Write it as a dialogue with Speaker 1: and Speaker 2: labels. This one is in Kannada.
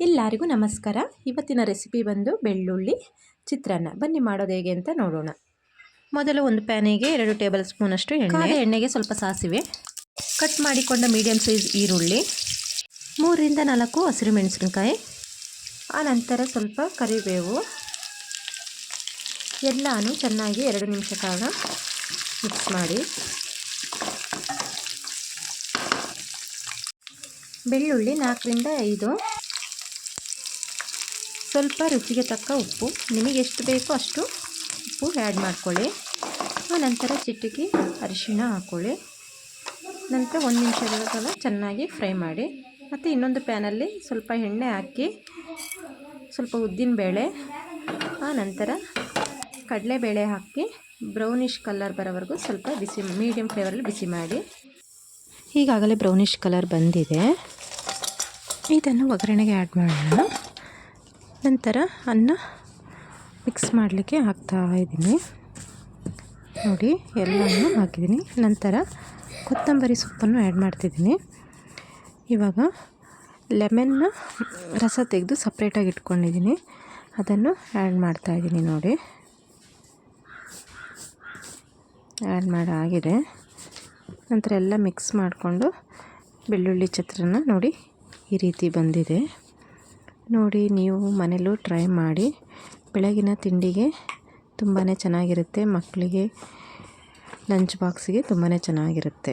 Speaker 1: ಎಲ್ಲರಿಗೂ ನಮಸ್ಕಾರ. ಇವತ್ತಿನ ರೆಸಿಪಿ ಬಂದು ಬೆಳ್ಳುಳ್ಳಿ ಚಿತ್ರಾನ್ನ. ಬನ್ನಿ ಮಾಡೋದು ಹೇಗೆ ಅಂತ ನೋಡೋಣ. ಮೊದಲು ಒಂದು ಪ್ಯಾನಿಗೆ 2 ಟೇಬಲ್ ಸ್ಪೂನಷ್ಟು ಎಣ್ಣೆಗೆ ಸ್ವಲ್ಪ ಸಾಸಿವೆ, ಕಟ್ ಮಾಡಿಕೊಂಡ ಮೀಡಿಯಂ ಸೈಜ್ ಈರುಳ್ಳಿ, 3 ರಿಂದ 4 ಹಸಿರು ಮೆಣಸಿನಕಾಯಿ, ಆನಂತರ ಸ್ವಲ್ಪ ಕರಿಬೇವು, ಎಲ್ಲನೂ ಚೆನ್ನಾಗಿ 2 ನಿಮಿಷ ಕಾಲ ಮಿಕ್ಸ್ ಮಾಡಿ. ಬೆಳ್ಳುಳ್ಳಿ 4 ರಿಂದ 5, ಸ್ವಲ್ಪ ರುಚಿಗೆ ತಕ್ಕ ಉಪ್ಪು, ನಿಮಗೆ ಎಷ್ಟು ಬೇಕೋ ಅಷ್ಟು ಉಪ್ಪು ಆ್ಯಡ್ ಮಾಡ್ಕೊಳ್ಳಿ. ಆನಂತರ ಚಿಟಿಕೆ ಅರಿಶಿಣ ಹಾಕ್ಕೊಳ್ಳಿ. ನಂತರ 1 ನಿಮಿಷಗಳ ಕಾಲ ಚೆನ್ನಾಗಿ ಫ್ರೈ ಮಾಡಿ. ಮತ್ತು ಇನ್ನೊಂದು ಪ್ಯಾನಲ್ಲಿ ಸ್ವಲ್ಪ ಎಣ್ಣೆ ಹಾಕಿ ಸ್ವಲ್ಪ ಉದ್ದಿನಬೇಳೆ, ಆನಂತರ ಕಡಲೆಬೇಳೆ ಹಾಕಿ ಬ್ರೌನಿಷ್ ಕಲರ್ ಬರೋವರೆಗೂ ಸ್ವಲ್ಪ ಬಿಸಿ, ಮೀಡಿಯಂ ಫ್ಲೇವರಲ್ಲಿ ಬಿಸಿ ಮಾಡಿ. ಈಗಾಗಲೇ ಬ್ರೌನಿಷ್ ಕಲರ್ ಬಂದಿದೆ, ಇದನ್ನು ಒಗ್ಗರಣೆಗೆ ಆ್ಯಡ್ ಮಾಡೋಣ. ನಂತರ ಅನ್ನ ಮಿಕ್ಸ್ ಮಾಡಲಿಕ್ಕೆ ಹಾಕ್ತಾಯಿದ್ದೀನಿ. ನೋಡಿ, ಎಲ್ಲನೂ ಹಾಕಿದ್ದೀನಿ. ನಂತರ ಕೊತ್ತಂಬರಿ ಸೊಪ್ಪನ್ನು ಆ್ಯಡ್ ಮಾಡ್ತಿದ್ದೀನಿ. ಇವಾಗ ಲೆಮನ್ನ ರಸ ತೆಗೆದು ಸಪ್ರೇಟಾಗಿ ಇಟ್ಕೊಂಡಿದ್ದೀನಿ, ಅದನ್ನು ಆ್ಯಡ್ ಮಾಡ್ತಾಯಿದ್ದೀನಿ. ನೋಡಿ, ಆ್ಯಡ್ ಮಾಡಾಗಿದೆ. ನಂತರ ಎಲ್ಲ ಮಿಕ್ಸ್ ಮಾಡಿಕೊಂಡು ಬೆಳ್ಳುಳ್ಳಿ ಚಿತ್ರಾನ್ನ ನೋಡಿ ಈ ರೀತಿ ಬಂದಿದೆ. ನೋಡಿ, ನೀವು ಮನೇಲೂ ಟ್ರೈ ಮಾಡಿ. ಬೆಳಗಿನ ತಿಂಡಿಗೆ ತುಂಬಾ ಚೆನ್ನಾಗಿರುತ್ತೆ, ಮಕ್ಕಳಿಗೆ ಲಂಚ್ ಬಾಕ್ಸಿಗೆ ತುಂಬಾ ಚೆನ್ನಾಗಿರುತ್ತೆ.